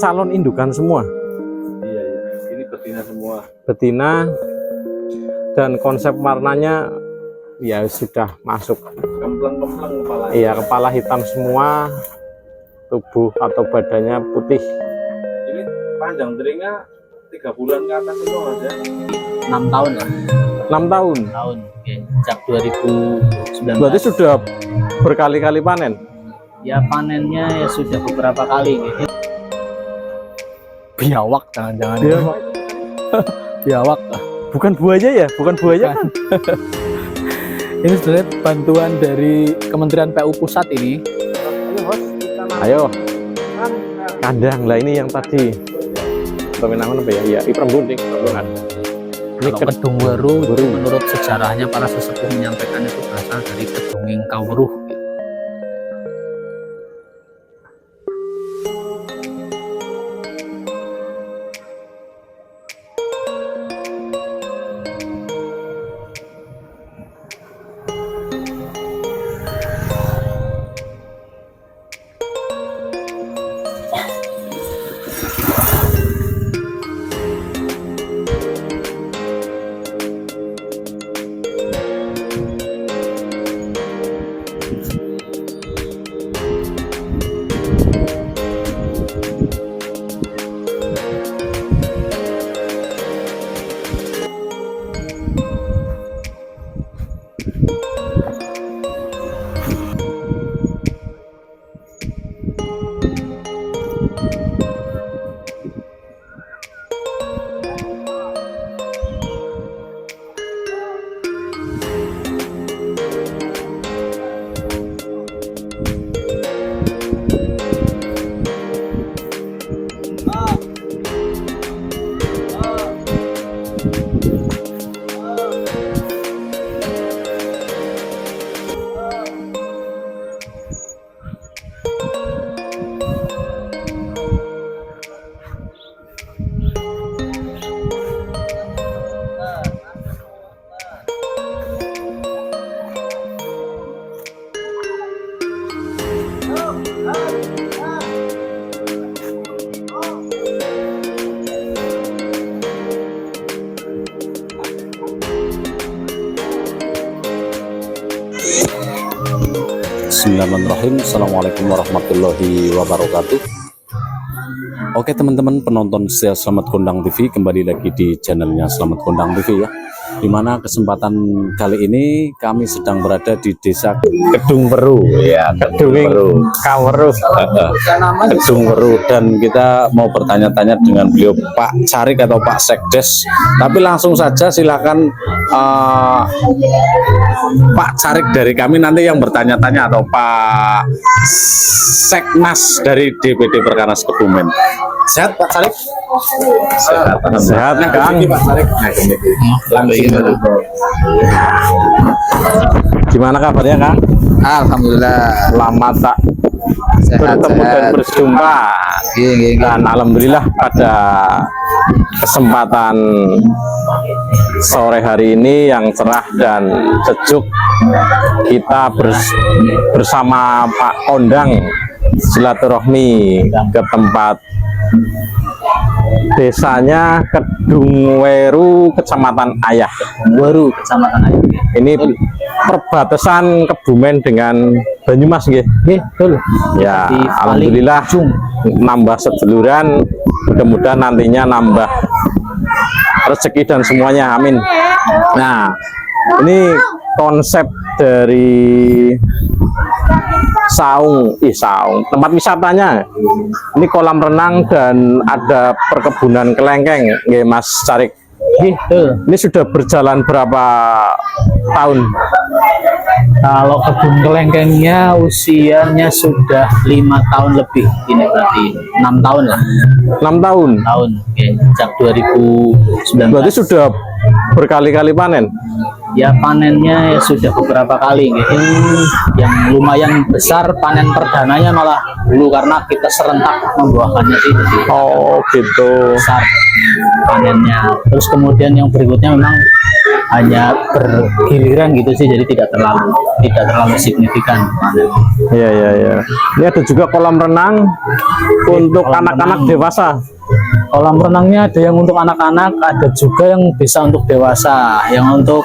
calon indukan semua. Iya, ini betina semua. Betina, dan konsep warnanya ya sudah masuk. Kempleng-kempleng kepala. Iya, kepala hitam semua, tubuh atau badannya putih. Ini panjang telinga 3 bulan ke atas itu Mas ya? 6 tahun lah. 6 tahun. Oke. Sejak 2019. Berarti sudah berkali-kali panen. Ya panennya ya sudah beberapa kali gitu. Biawak jangan-jangan. Biawak. Biawak. Bukan buaya ya? Bukan buaya kan? Ini sebenarnya bantuan dari Kementerian PU Pusat ini. Ayo. Kandang lah ini yang tadi. Pemenangan apa ya? Ya, Iprembun nih. Ini Kalau Kedung Weru itu menurut sejarahnya para sesepuh menyampaikan itu berasal dari Kedunging Kawruh. Bismillahirrahmanirrahim. Assalamualaikum warahmatullahi wabarakatuh. Oke teman-teman penonton setia Selamat Kondang TV, kembali lagi di channelnya Selamat Kondang TV ya. Dimana kesempatan kali ini kami sedang berada di desa Kedung Weru ya, Kedung Kawruh, Kedung Weru, dan kita mau bertanya-tanya dengan beliau Pak Carik atau Pak Sekdes. Tapi langsung saja silakan Pak Carik dari kami nanti yang bertanya-tanya, atau Pak Sekmas dari DPD Perkanas Kebumen. Sehat Pak Carik? Sehat. Sehat Kang. Pak Carik. Langsung dulu. Gimana kabarnya Kang? Alhamdulillah. Lama tak bertemu dan berjumpa. Dan alhamdulillah pada kesempatan sore hari ini yang cerah dan sejuk, kita bersama Pak Kondang silaturahmi ke tempat desanya Kedung Weru, Kecamatan Ayah. Weru, Kecamatan Ayah. Ini perbatasan Kebumen dengan Banyumas nggih. Betul. Ya, Di alhamdulillah nambah seduluran, mudah-mudahan nantinya nambah rezeki dan semuanya, amin. Nah, ini konsep dari Saung tempat wisatanya. Ini kolam renang dan ada perkebunan kelengkeng nggih Mas Carik. Ini sudah berjalan berapa tahun? Kalau kebun kelengkengnya usianya sudah 5 tahun lebih. Ini berarti 6 tahun lah. 6 tahun. Oke. Sejak 2019. Berarti sudah berkali-kali panen. Ya panennya ya sudah beberapa kali gitu. Yang lumayan besar panen perdananya malah dulu karena kita serentak membuahkannya sih. Jadi Oh gitu. besar panennya. Terus kemudian yang berikutnya memang hanya bergiliran gitu sih, jadi tidak terlalu signifikan. Iya, iya, iya. Ini ada juga kolam renang untuk kolam anak-anak renang. dewasa. Kolam renangnya ada yang untuk anak-anak, ada juga yang bisa untuk dewasa. Yang untuk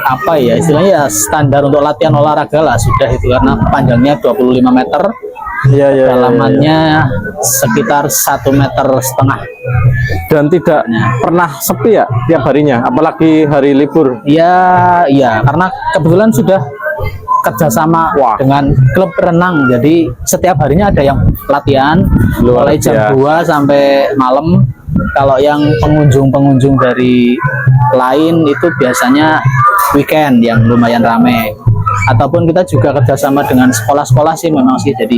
apa ya, istilahnya ya standar untuk latihan olahraga lah sudah itu, karena panjangnya 25 meter, Iya, iya, iya, dalamannya sekitar 1,5 meter. dan tidak pernah sepi ya tiap harinya, apalagi hari libur. Iya, karena kebetulan sudah kerjasama Wah. dengan klub renang, jadi setiap harinya ada yang latihan Luar mulai jam biasa. 2 sampai malam. Kalau yang pengunjung dari lain itu biasanya weekend yang lumayan ramai, ataupun kita juga kerjasama dengan sekolah-sekolah sih memang sih, jadi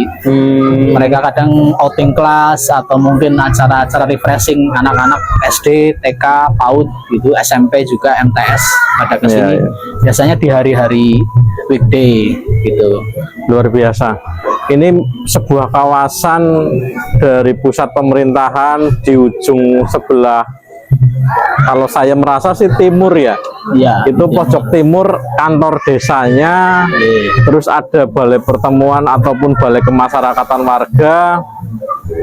mereka kadang outing kelas atau mungkin acara-acara refreshing anak-anak SD, TK, PAUD gitu, SMP juga, MTS pada kesini. Iya, iya. Biasanya di hari-hari weekday gitu. Luar biasa. Ini sebuah kawasan dari pusat pemerintahan di ujung sebelah, kalau saya merasa sih timur ya. Iya. Itu pojok timur kantor desanya, terus ada balai pertemuan ataupun balai kemasyarakatan warga,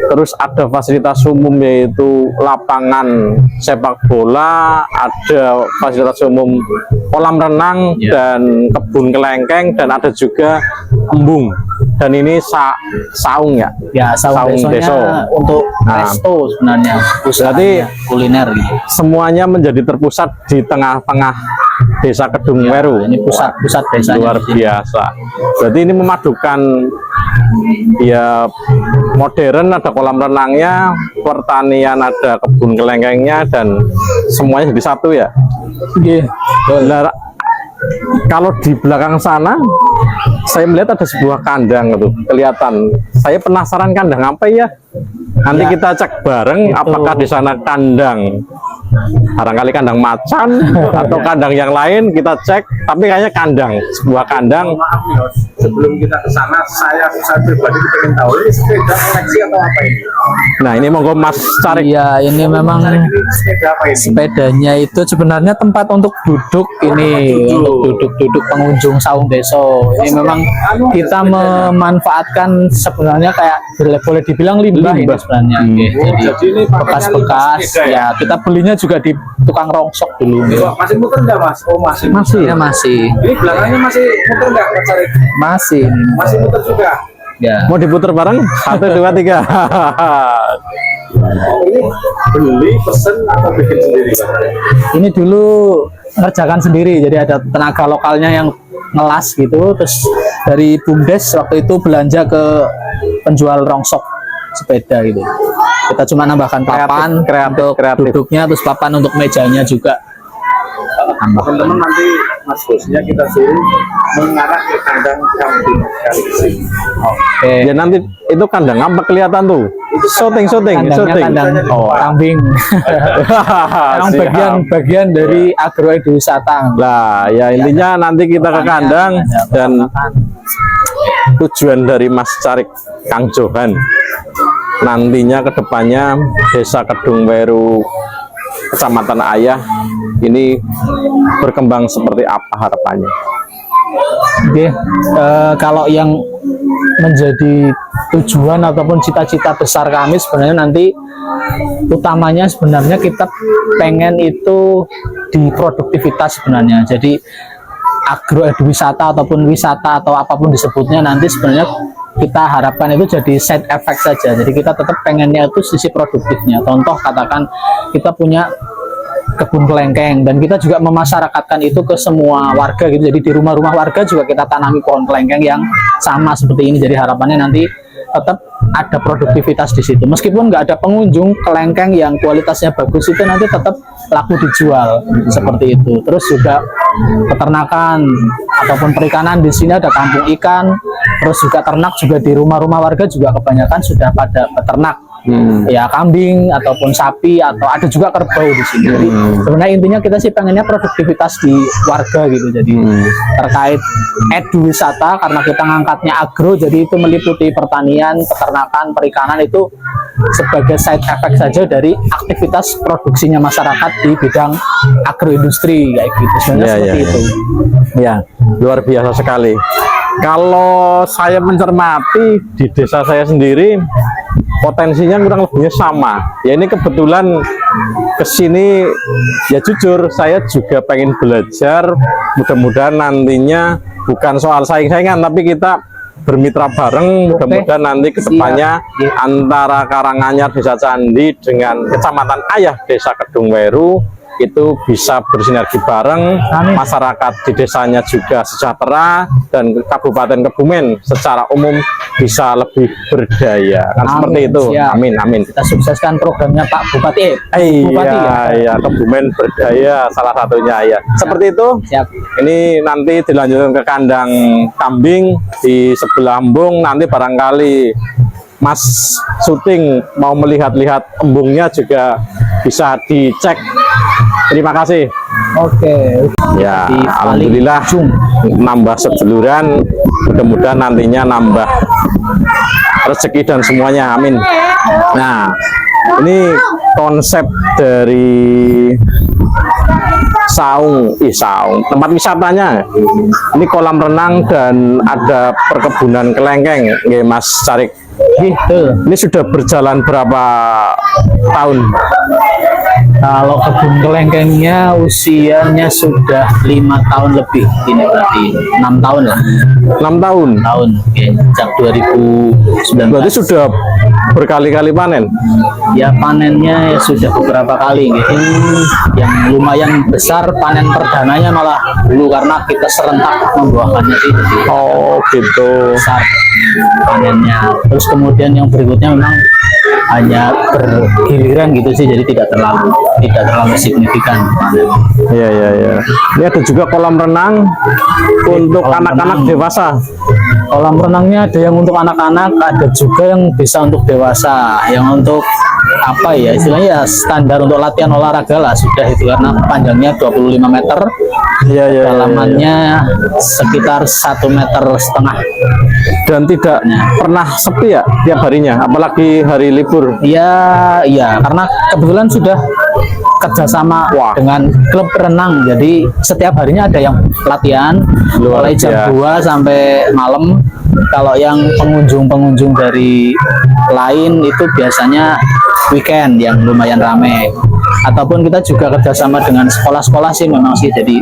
terus ada fasilitas umum yaitu lapangan sepak bola, ada fasilitas umum kolam renang dan kebun kelengkeng, dan ada juga embung, dan ini saung ya. Ya, saung Saung desonya deso. untuk Nah. resto sebenarnya, Berarti- kuliner gitu. Semuanya menjadi terpusat di tengah-tengah desa Kedung Weru. Ini pusat desanya. Luar di sini. biasa. Berarti ini memadukan ya modern, ada kolam renangnya, pertanian, ada kebun kelengkengnya, dan semuanya jadi satu ya. Iya. Lah, kalau di belakang sana saya melihat ada sebuah kandang itu kelihatan. Saya penasaran kandang apa ya. Nanti Ya. kita cek bareng apakah di sana kandang, barangkali kandang macan atau kandang yang lain, kita cek. Tapi kayaknya kandang, sebuah kandang. Maaf nih, Os. Sebelum kita ke sana, saya pribadi pengen tahu ini sepeda koleksi atau apa ini? Nah, ini monggo Mas cari. Iya, ini memang Ini sepeda apa ini? sepedanya itu sebenarnya tempat untuk duduk ini, untuk duduk pengunjung saung deso. Ini memang kita memanfaatkan sebenarnya kayak boleh dibilang limbah ini sebenarnya. Oke, jadi Jadi ini pakainya bekas-bekas sepeda ya kita belinya juga di tukang rongsok dulu. Wah, masih muter nggak, Mas? Oh, masih. Ya, masih Ini belakangnya masih muter nggak, Mas Cari? masih Masih muter juga. ya. Mau diputer bareng? 1, 2, 3. Oh, ini beli, pesen atau bikin sendiri, Pak? Ini dulu ngerjakan sendiri, jadi ada tenaga lokalnya yang ngelas gitu, terus dari BUMDes waktu itu belanja ke penjual rongsok sepeda gitu. Kita cuma nambahkan papan untuk kreatif. duduknya, terus papan untuk mejanya juga. Teman-teman, nanti Mas bosnya kita suruh mengarah ke kandang kambing kali ini. Oke. Ya nanti itu kandang apa kelihatan tuh? Syuting. Kandangnya kandang kambing. Yang Siap. bagian dari agrowisata. Lah, ya intinya nanti kita ke kandang, dan tujuan dari Mas Carik Kang Johan nantinya kedepannya Desa Kedung Weru Kecamatan Ayah ini berkembang seperti apa harapannya? Oke, kalau yang menjadi tujuan ataupun cita-cita besar kami sebenarnya nanti utamanya sebenarnya kita pengen itu di produktivitas sebenarnya. Jadi agrowisata ataupun wisata atau apapun disebutnya nanti sebenarnya kita harapkan itu jadi side effect saja. Jadi kita tetap pengennya itu sisi produktifnya. Contoh katakan kita punya kebun kelengkeng dan kita juga memasyarakatkan itu ke semua warga gitu. Jadi di rumah-rumah warga juga kita tanami pohon kelengkeng yang sama seperti ini. Jadi harapannya nanti tetap ada produktivitas di situ. Meskipun nggak ada pengunjung, kelengkeng yang kualitasnya bagus itu nanti tetap laku dijual seperti itu. Terus juga peternakan ataupun perikanan di sini ada kampung ikan. Terus juga ternak juga di rumah-rumah warga juga kebanyakan sudah pada peternak ya kambing ataupun sapi, atau ada juga kerbau di sini. Jadi sebenarnya intinya kita sih pengennya produktivitas di warga gitu. Jadi terkait eduwisata, karena kita ngangkatnya agro, jadi itu meliputi pertanian, peternakan, perikanan, itu sebagai side effect saja dari aktivitas produksinya masyarakat di bidang agroindustri kayak gitu. Sebenarnya seperti itu. Ya, luar biasa sekali. Kalau saya mencermati di desa saya sendiri, potensinya kurang lebihnya sama. Ya ini kebetulan kesini, ya jujur saya juga pengen belajar. Mudah-mudahan nantinya bukan soal saing-saingan, tapi kita bermitra bareng. Mudah-mudahan nanti kedepannya antara Karanganyar Desa Candi dengan Kecamatan Ayah Desa Kedungweru itu bisa bersinergi bareng. Masyarakat di desanya juga sejahtera, dan Kabupaten Kebumen secara umum bisa lebih berdaya, kan seperti itu. Siap. Amin, amin. Kita sukseskan programnya Pak Bupati. Bupati Iya, Kebumen berdaya salah satunya ya. Seperti itu. Siap. Ini nanti dilanjutkan ke kandang kambing di sebelah embung. Nanti barangkali Mas syuting mau melihat-lihat embungnya juga bisa dicek. Terima kasih. Oke. Ya, Di alhamdulillah nambah seduluran. Mudah-mudahan nantinya nambah rezeki dan semuanya. Amin. Nah, ini konsep dari saung tempat wisatanya. Ini kolam renang dan ada perkebunan kelengkeng, nggih Mas Carik. Gitu. Ini sudah berjalan berapa tahun? Kalau kebun kelengkengnya usianya sudah 5 tahun lebih. Ini berarti 6 tahun lah. 6 tahun. Oke. Sejak 2019. Berarti sudah berkali-kali panen. Ya panennya ya sudah beberapa kali gitu. Yang lumayan besar panen perdananya malah dulu, karena kita serentak membuahkannya sih. Jadi Oh gitu. besar panennya. Terus kemudian yang berikutnya memang hanya bergiliran gitu sih, jadi tidak terlalu signifikan panen. Iya, iya, iya. Ini ada juga kolam renang untuk anak-anak dewasa. Kolam renangnya ada yang untuk anak-anak, ada juga yang bisa untuk dewasa. Yang untuk apa ya, istilahnya ya standar untuk latihan olahraga lah sudah itu, karena panjangnya 25 meter, Iya, iya. dalamannya sekitar 1,5 meter. Dan tidak pernah sepi ya tiap harinya, apalagi hari libur. Iya, iya, karena kebetulan sudah kerjasama dengan klub renang, jadi setiap harinya ada yang latihan mulai jam 2 sampai malam. Kalau yang pengunjung dari lain itu biasanya weekend yang lumayan ramai, ataupun kita juga kerjasama dengan sekolah-sekolah sih memang sih, jadi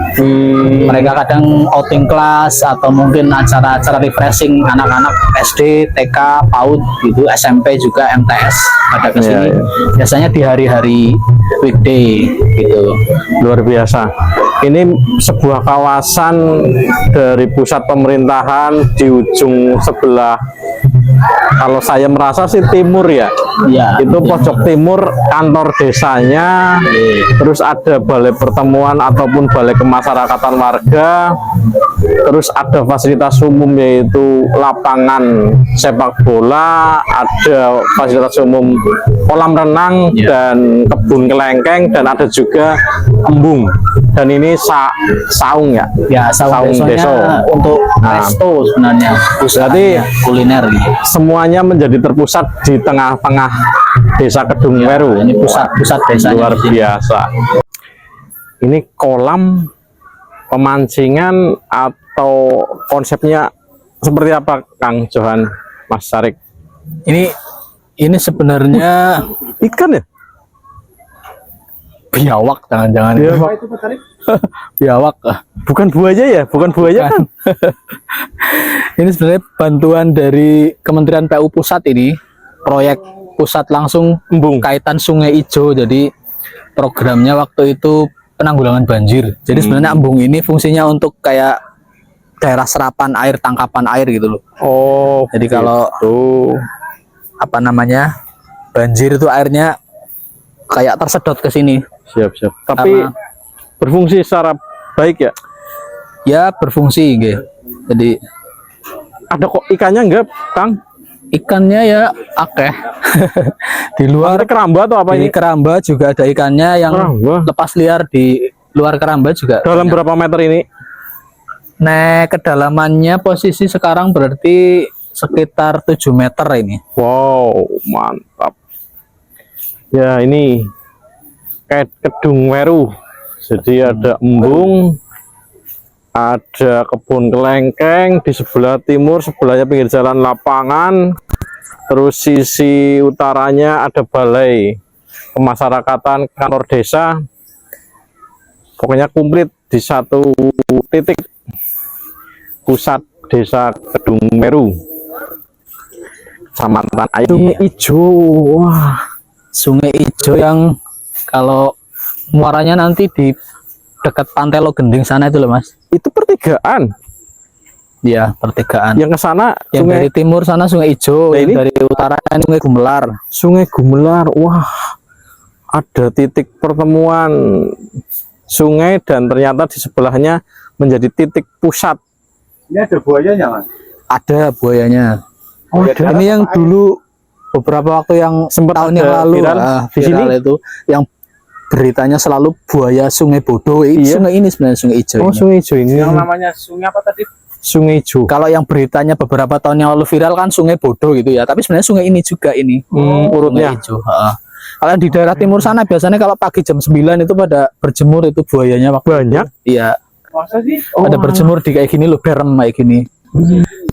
mereka kadang outing kelas atau mungkin acara-acara refreshing anak-anak SD, TK, PAUD gitu, SMP juga, MTS pada kesini. Biasanya di hari-hari weekday gitu. Luar biasa. Ini sebuah kawasan dari pusat pemerintahan di ujung sebelah, kalau saya merasa sih timur ya. Iya. Itu pojok timur kantor desanya, terus ada balai pertemuan ataupun balai kemasyarakatan warga, terus ada fasilitas umum yaitu lapangan sepak bola, ada fasilitas umum kolam renang dan kebun kelengkeng, dan ada juga embung. Dan ini saung ya? Ya, saung deso untuk resto sebenarnya, berarti kuliner gitu. semuanya menjadi terpusat di tengah-tengah Desa Kedungweru. Ini pusat desanya. Luar biasa. Ini kolam pemancingan atau konsepnya seperti apa, Kang Johan, Mas Sarik? Ini sebenarnya Ikan ya? biawak, jangan-jangan biawak. Bukan buaya ya? Bukan buaya kan? Ini sebenarnya bantuan dari Kementerian PU Pusat, ini proyek pusat langsung Embung. kaitan Sungai Ijo. Jadi programnya waktu itu penanggulangan banjir. Jadi sebenarnya embung ini fungsinya untuk kayak daerah serapan air, tangkapan air gitu loh. Oh, Jadi kalau apa namanya, banjir itu airnya kayak tersedot ke sini. siap. Tapi Karena- berfungsi secara baik ya? Ya berfungsi gitu. Jadi Ada kok ikannya enggak, Kang? Ikannya ya akeh. Di luar Maksudnya keramba atau apa di ini? keramba juga ada ikannya yang Keramba? lepas liar di luar keramba juga. Dalam berapa meter ini? Nah, kedalamannya posisi sekarang berarti sekitar 7 meter ini. Wow, mantap. Ya, ini kayak kedung Weru. Jadi ada embung, ada kebun kelengkeng di sebelah timur, sebelahnya pinggir jalan lapangan. Terus sisi utaranya ada balai kemasyarakatan, kantor desa. Pokoknya komplit di satu titik pusat desa Kedung Meru, Kecamatan Ayu. Sungai Ijo, wah, Sungai Ijo yang kalau muaranya nanti di dekat Pantai Logending sana itu loh Mas. itu pertigaan. Iya, pertigaan. Yang ke sana Yang sungai dari timur sana Sungai Ijo, Nah, yang ini? dari utara Sungai Gumelar. Sungai Gumelar. Wah, ada titik pertemuan sungai dan ternyata di sebelahnya menjadi titik pusat. Ini ada buayanya, Mas. Ada buayanya. Oh, ada. Ini yang dulu beberapa waktu yang Sempat tahun ada yang lalu viral di sini? itu yang beritanya selalu buaya Sungai Bodo. Iya. Sungai ini sebenarnya Sungai Ijo. Oh, ini. Sungai Ijo ini. Yang namanya sungai apa tadi? Sungai Ijo. Kalau yang beritanya beberapa tahun yang lalu viral kan Sungai Bodo gitu ya, tapi sebenarnya sungai ini juga ini. urutnya. Sungai Ijo. Heeh. Kalau di daerah timur sana biasanya kalau pagi jam 9 itu pada berjemur itu buayanya Banyak. Iya, Masa sih? ada berjemur di kayak gini loh, berem kayak gini.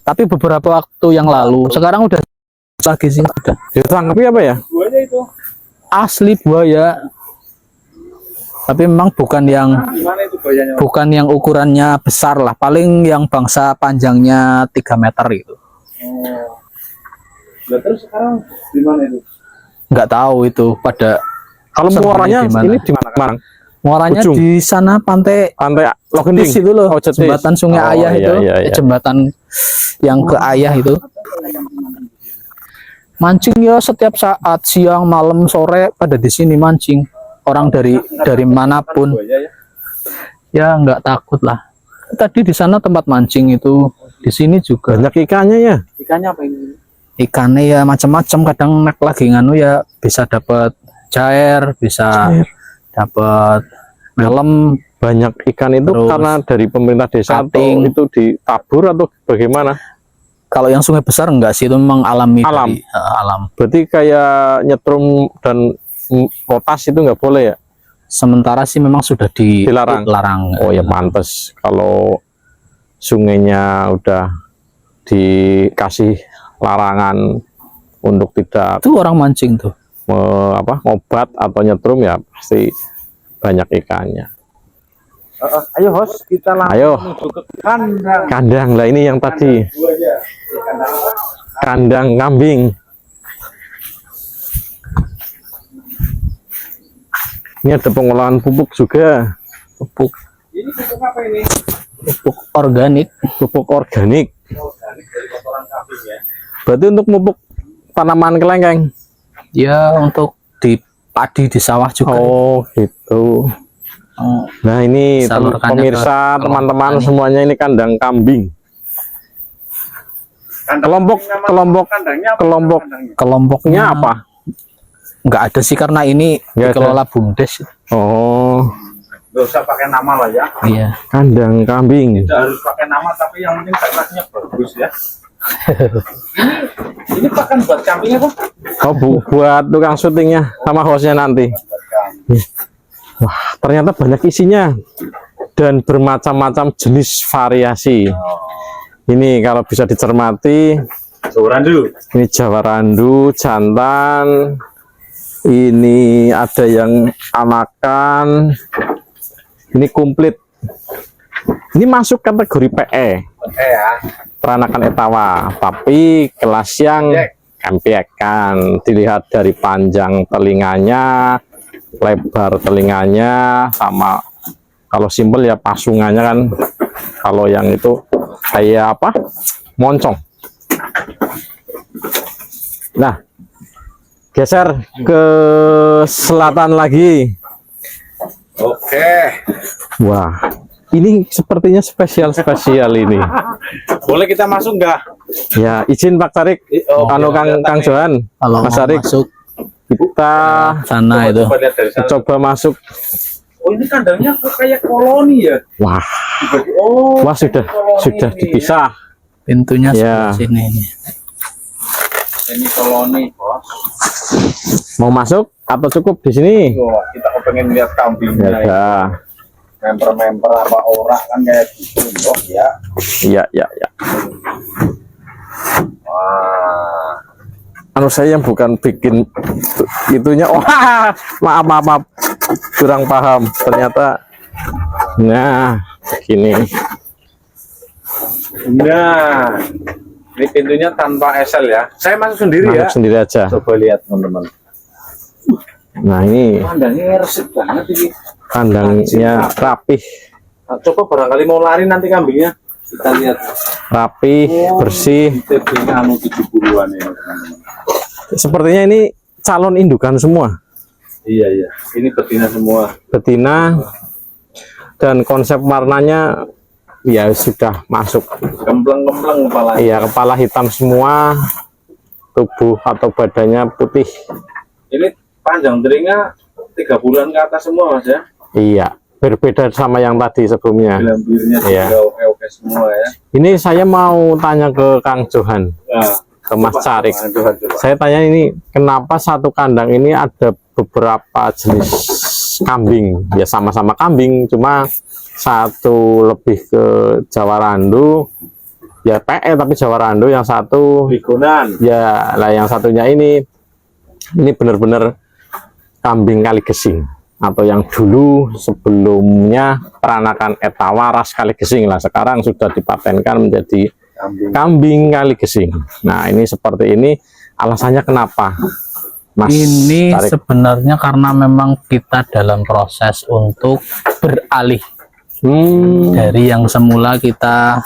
Tapi beberapa waktu yang lalu, sekarang udah lagi sih udah. Ditangkapi apa ya? Buaya itu. Asli buaya. Tapi memang bukan yang Gimana itu buayanya? bukan yang ukurannya besar lah, paling yang bangsa panjangnya 3 meter gitu. Nah, terus sekarang di mana itu? Nggak tahu itu pada Kalau Sembunyi muaranya di mana? ini di mana? muaranya Ujung. di sana pantai Pantai Logending. Jetis itu loh, Oh, Jetis. jembatan Sungai Oh, Ayah iya, itu, iya, iya. jembatan yang ke Ayah itu. Mancing ya setiap saat, siang, malam, sore pada di sini mancing. Orang dari manapun, Buaya ya. ya nggak takut lah. Tadi di sana tempat mancing itu, di sini juga. Banyak ikannya ya. Ikannya apa ini? Ikannya ya macam-macam. Kadang nek lagi nganu ya bisa dapat jair, bisa dapat melem. Banyak ikan itu Terus karena dari pemerintah desa kating. atau itu ditabur atau bagaimana? Kalau yang sungai besar enggak sih, itu memang alami. Alam. Alam. Berarti kayak nyetrum dan potas itu nggak boleh ya? Sementara sih memang sudah Dilarang. dilarang. Oh ya pantas kalau sungainya udah dikasih larangan untuk tidak Itu orang mancing tuh. ngobat atau nyetrum ya pasti banyak ikannya. Ayo host, kita langsung Ayo menuju ke kandang kandang lah ini yang tadi buaya. Kandang apa? kandang kambing. Ini ada pengolahan pupuk juga, pupuk Ini pupuk apa ini? Pupuk organik. pupuk organik. Organik dari kotoran kambing ya. Berarti untuk pupuk tanaman kelengkeng. Ya untuk di padi di sawah juga. Oh gitu. Oh, Nah ini Salurkannya pemirsa ke teman-teman kelompok tani. semuanya ini kandang kambing. Kelompok Kandangnya apa? kelompok Kandangnya? kelompoknya apa? nggak ada sih, karena ini Nggak dikelola BUMDes. Oh, Nggak usah pakai nama lah ya. Iya. kandang kambing. Tidak harus pakai nama, tapi yang penting tekniknya bagus ya. ini pakan buat kambing apa? Oh buat tukang syutingnya sama hostnya nanti. Buat kambing. Wah ternyata banyak isinya dan bermacam-macam jenis variasi. Ini kalau bisa dicermati, Randu. ini Jawa Randu, jantan. Ini ada yang anakan. Ini komplit. Ini masuk kategori PE, Ya. peranakan etawa, tapi kelas yang empiekan. Dilihat dari panjang telinganya, lebar telinganya, sama kalau simpel ya pasungannya kan. Kalau yang itu kayak apa? Moncong. Nah, geser ke selatan lagi. Oke. Wah, ini sepertinya spesial ini. Boleh kita masuk nggak? Ya, izin Pak Tarik. Kang Johan, Kalau Mas mau Tarik, masuk kita sana itu. Coba lihat dari sana. coba masuk. Oh, ini kandangnya kok kayak koloni ya? Wah, Oh, wah sudah koloni dipisah. Pintunya Ya. sebelah sini. Ini koloni, Bos. Mau masuk atau cukup di sini? Wah, kita kepengen lihat kambingnya. Ya, ya. Member-member apa orang kan kayak gitu, Bos ya. Iya. Wah. Anu saya yang bukan bikin itunya. Oh, maaf. Kurang paham. Ternyata nah, begini. Nah, ini pintunya tanpa esel ya. Saya masuk sendiri ya. Masuk sendiri aja. Coba lihat teman-teman. Nah, ini Kandangnya resik banget ini. kandangnya rapih, Nah, coba barangkali mau lari nanti kambingnya. Kita lihat. rapih, bersih. TB-nya anu 70-an ini teman-teman. Sepertinya ini calon indukan semua. Iya. Ini betina semua. Betina dan konsep warnanya ya sudah masuk. Kempleng-kempleng kepalanya. Iya, kepala hitam semua, tubuh atau badannya putih. Ini panjang telinga 3 bulan ke atas semua, Mas ya. Iya, berbeda sama yang tadi sebelumnya. Gilambirnya Iya. juga oke-oke semua ya. Ini saya mau tanya ke Kang Johan, Nah, ke Mas coba, Carik. coba. Saya tanya ini, kenapa satu kandang ini ada beberapa jenis kambing? Ya sama-sama kambing, cuma satu lebih ke Jawa Randu, ya PE tapi Jawa Randu, yang satu Bigonan. ya lah, yang satunya ini benar-benar kambing Kaligesing, atau yang dulu sebelumnya peranakan Etawa ras Kaligesing lah, sekarang sudah dipatenkan menjadi kambing Kaligesing. Nah, ini seperti ini, alasannya kenapa, Mas Ini Tarik? sebenarnya karena memang kita dalam proses untuk beralih dari yang semula kita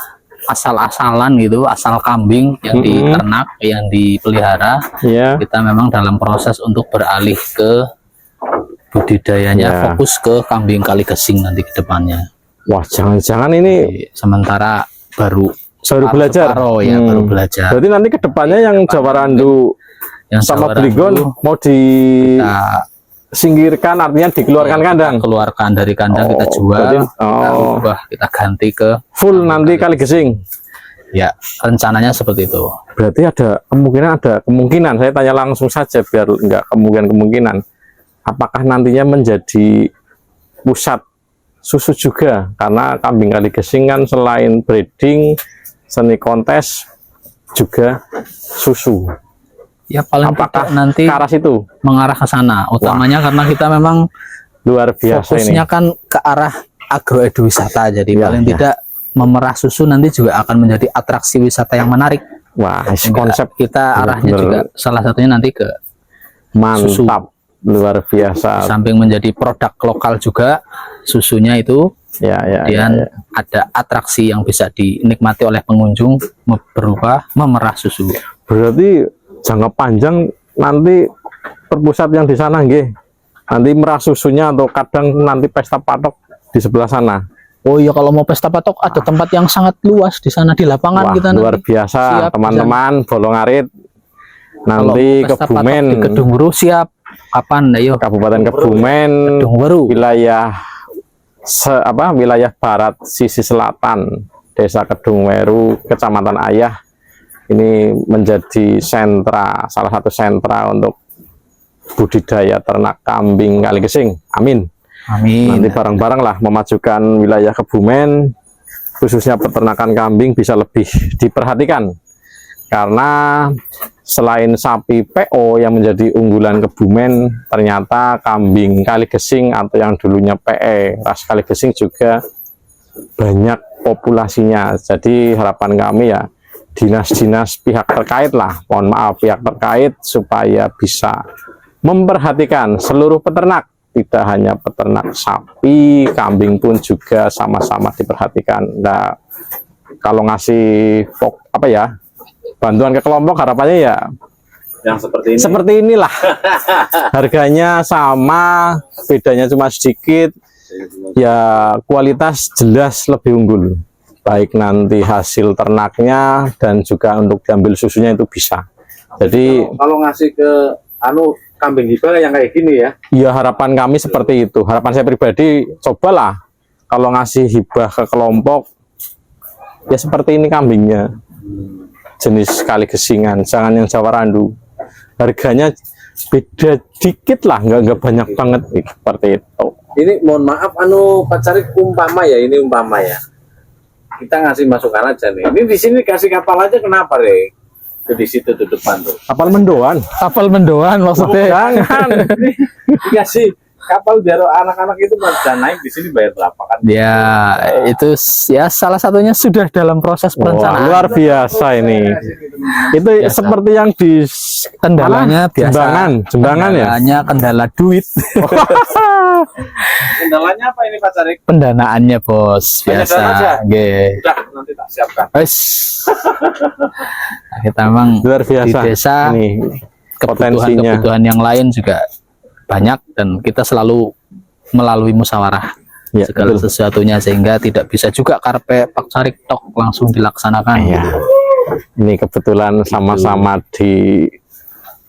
asal-asalan gitu, asal kambing yang diternak, yang dipelihara, Ya, kita memang dalam proses untuk beralih ke budidayanya, Ya. fokus ke kambing Kaligesing nanti ke depannya. wah, jangan-jangan ini Sementara baru belajar. separuh ya, baru belajar. Berarti nanti kedepannya yang Jawa Randu Yang sama Jawa Bligon Randu mau disingkirkan, artinya dikeluarkan kandang. keluarkan dari kandang, kita Oh, jual, berarti- kita ubah, kita ganti ke Full nanti Kaligesing. ya, rencananya seperti itu. Berarti ada kemungkinan, saya tanya langsung saja biar enggak kemungkinan. Apakah nantinya menjadi pusat susu juga? Karena kambing Kaligesing kan selain breeding, seni kontes, juga susu. Ya paling Apakah tidak nanti ke arah situ? mengarah ke sana, utamanya karena kita memang Luar biasa fokusnya ini. kan ke arah agroeduwisata, jadi Ya, paling ya. tidak memerah susu nanti juga akan menjadi atraksi wisata yang menarik. Wah, Sehingga konsep kita arahnya bener-bener juga salah satunya nanti ke mantap, luar biasa. samping menjadi produk lokal juga susunya itu, Ya. kemudian ada atraksi yang bisa dinikmati oleh pengunjung berupa memerah susu. Berarti jangka panjang nanti perpusat yang di sana nggih. Nanti merah susunya atau kadang nanti pesta patok di sebelah sana. Oh iya, kalau mau pesta patok ada tempat yang sangat luas di sana, di lapangan. Wah, kita luar nanti biasa siap teman-teman Bolongarit. Kalau Nanti mau pesta patok Kebumen, di Kedungweru siap. Kapan? Ayo, Kabupaten Kebumen, Kedungweru. wilayah wilayah barat sisi selatan, Desa Kedungweru, Kecamatan Ayah. Ini menjadi salah satu sentra untuk budidaya ternak kambing Kaligesing. Amin. Amin. Nanti bareng-bareng lah memajukan wilayah Kebumen, khususnya peternakan kambing bisa lebih diperhatikan. Karena selain sapi PO yang menjadi unggulan Kebumen, ternyata kambing Kaligesing atau yang dulunya PE ras Kaligesing juga banyak populasinya. Jadi harapan kami ya dinas-dinas pihak terkait lah, pihak terkait supaya bisa memperhatikan seluruh peternak, tidak hanya peternak sapi, kambing pun juga sama-sama diperhatikan. Nah, kalau ngasih bantuan ke kelompok, harapannya ya Yang seperti ini. seperti inilah. Harganya sama, bedanya cuma sedikit. ya kualitas jelas lebih unggul, baik nanti hasil ternaknya dan juga untuk diambil susunya itu bisa. Jadi Kalau ngasih ke kambing hibah yang kayak gini ya. ya harapan kami seperti itu. Harapan saya pribadi, cobalah kalau ngasih hibah ke kelompok ya seperti ini kambingnya, jenis kali gesingan, jangan yang Jawa Randu. Harganya beda dikit lah, nggak banyak banget seperti itu. Ini mohon maaf Pak Carik, umpama ya. Kita ngasih masukan aja nih. Ini di sini kasih kapal aja kenapa deh? Di situ tuh depan tuh. Kapal mendoan. Kapal mendoan maksudnya. Jangan. Dikasih kapal biar anak-anak itu pada naik di sini bayar berapa kan? Ya, itu ya salah satunya sudah dalam proses Wah, perencanaan. luar biasa ini. Itu seperti yang di Kendalanya mana? biasa. Jembangan ya. Kendalanya kendala duit. Kendalanya apa ini Pak Carik? Pendanaannya bos, Hanya biasa. dana aja? Nggih. Udah nanti tak siapkan. Wes. Nah, kita memang Luar biasa. di desa Ini potensinya. kebutuhan yang lain juga banyak dan kita selalu melalui musyawarah Ya, segala betul. sesuatunya sehingga tidak bisa juga karpe Pak Carik tok langsung dilaksanakan. Iya. Ini kebetulan sama-sama di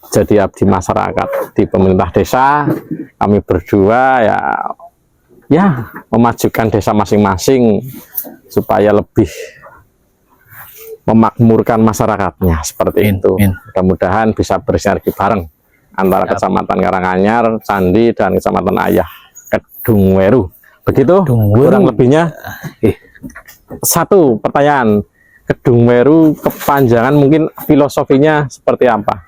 jadi abdi masyarakat di pemerintah desa. Kami berdua ya memajukan desa masing-masing supaya lebih memakmurkan masyarakatnya seperti Amin, itu. amin. Mudah-mudahan bisa bersinergi bareng antara Kecamatan Karanganyar, Candi, dan Kecamatan Ayah Kedungweru. Begitu Kedungweru. kurang lebihnya. Satu pertanyaan, Kedungweru kepanjangan mungkin filosofinya seperti apa?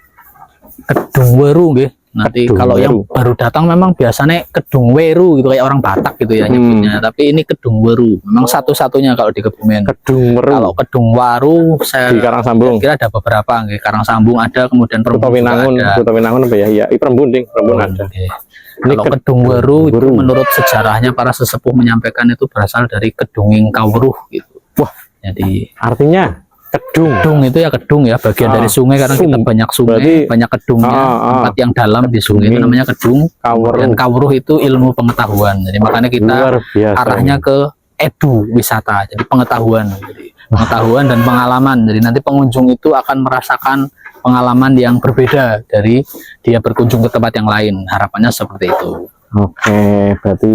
Kedungweru nggih. Nanti Kedungweru. kalau yang baru datang memang biasanya Kedungweru gitu kayak orang Batak gitu ya nyebutnya. Tapi ini Kedungweru. Memang satu-satunya kalau di Kebumen. Kedungweru Kalau Kedungwaru saya di Karangsambung. kira ada beberapa nggih. Karangsambung ada, kemudian Kota Perembun juga Winangun, ada. Kota Winangun apa ya? Iya, Perembun ding, Perembun ada. Oke. Ini Kalau Kedungweru itu Kedungweru. menurut sejarahnya para sesepuh menyampaikan itu berasal dari Kedunging Kawruh gitu. Wah, Jadi artinya kedung. kedung itu ya kedung ya bagian dari sungai karena kita banyak sungai, Berarti- banyak kedungnya, tempat yang dalam di sungai itu namanya kedung. Kawruh. Dan kawruh itu ilmu pengetahuan. Jadi makanya kita Luar biasa. arahnya ke edu wisata. Jadi pengetahuan. Jadi pengetahuan dan pengalaman. Jadi nanti pengunjung itu akan merasakan pengalaman yang berbeda dari dia berkunjung ke tempat yang lain. Harapannya seperti itu. Oke, berarti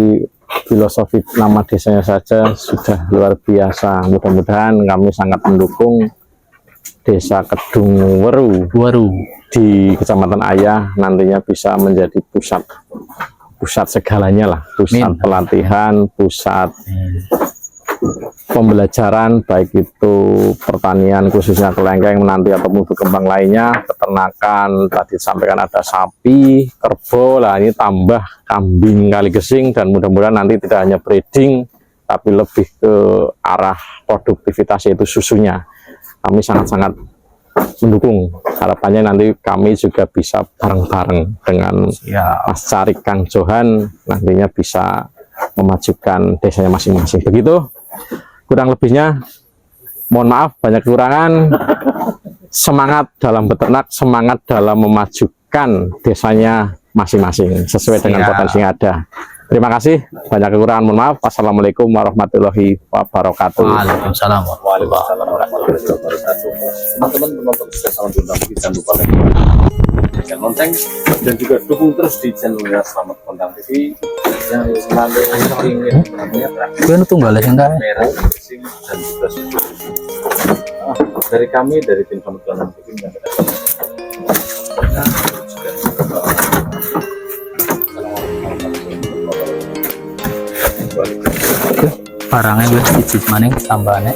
filosofi nama desanya saja sudah luar biasa. Mudah-mudahan kami sangat mendukung Desa Kedungweru Waru. di Kecamatan Ayah nantinya bisa menjadi pusat segalanya lah, pusat Amin. pelatihan, pusat pembelajaran, baik itu pertanian khususnya kelengkeng nanti ataupun berkembang lainnya, peternakan tadi disampaikan ada sapi, kerbau, lah ini tambah kambing kali gesing, dan mudah-mudahan nanti tidak hanya breeding tapi lebih ke arah produktivitas yaitu susunya. Kami sangat-sangat mendukung, harapannya nanti kami juga bisa bareng-bareng dengan Ya. Mas Carik Kang Johan nantinya bisa memajukan desanya masing-masing. Begitu kurang lebihnya, mohon maaf banyak kekurangan. Semangat dalam beternak, semangat dalam memajukan desanya masing-masing sesuai dengan Siap. potensi yang ada. Terima kasih, banyak kekurangan, mohon maaf. Wassalamualaikum warahmatullahi wabarakatuh. Waalaikumsalam. Waalaikumsalam warahmatullahi wabarakatuh. Teman-teman penonton setia Salam Kondang, jangan lupa like, channel lonceng, dan juga dukung terus di channelnya Selamat Kondang TV yang selalu ingin namanya Gue tunggal ya enggak? merah, sing, dan juga susu. Dari kami, dari tim Selamat Kondang TV yang kita Barangnya gue cicit maning tambahannya.